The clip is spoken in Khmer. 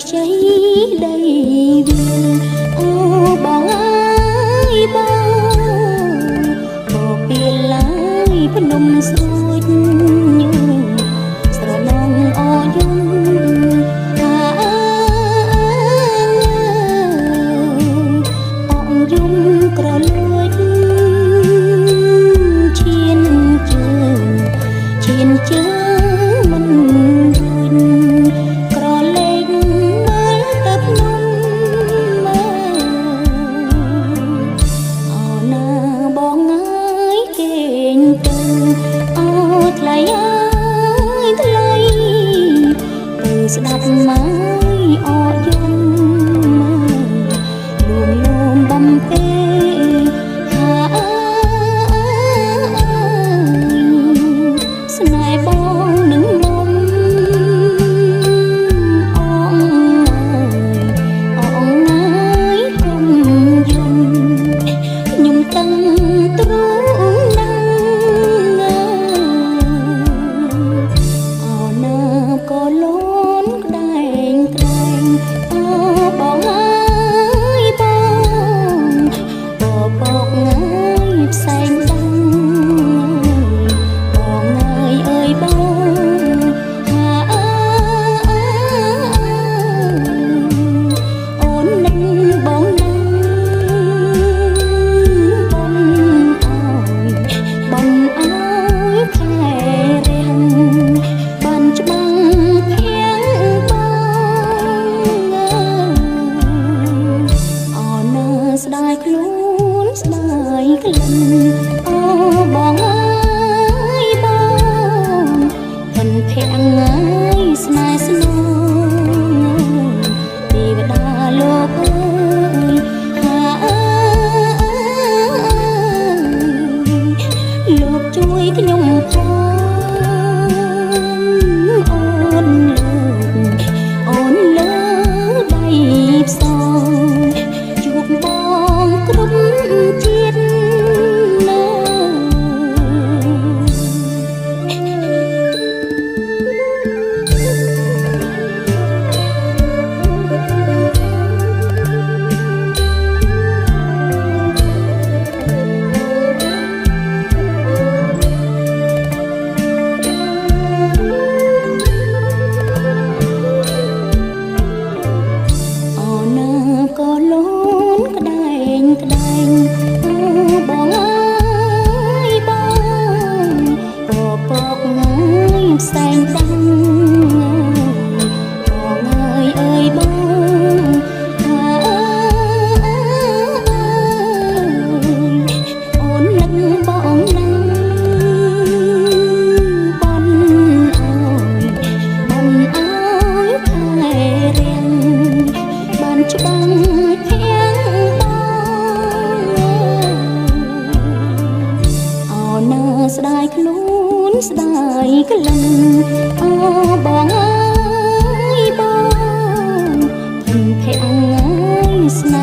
ខ្ចីដីវាអូបងអើយបងពេលឡើយភ្នំស្រួយស្រណងអយំថាអងយំក្រលួចឈានជើងមិនរួញក្រលេងមើលទៅភ្នំមើអោណាបងអើយគេងទៅអូថ្លៃអើយថ្លៃទៅស្ដាប់មកអយំលួងលោមបំពេហាស្នេហ៍បងនឹងមុំអងអើយកុំយំខ្ញុំតឹងទ្រូងណាអូណាក៏លូនក្ដែងអូបងអើយបងបកងាយផ្សែងដាំបងអើយបងហាអូននឹងបងណាបងអើយខែរាំងបានច្បាំងភៀងបងអូនស្ដាយខ្លួនស្ដាយក្លិនអូបងអើយបងមិនភាំងអើយស្នេហ៍ស្នូទេវតាលោកអើយលោកជួយខ្ញុំផងអូនលើដៃផ្សងជួបបងគ្រប់ជាតិណា ស្ដាយខ្លួនស្ដាយក្លិនអូបងអើយបងភ័យអើយស្នេ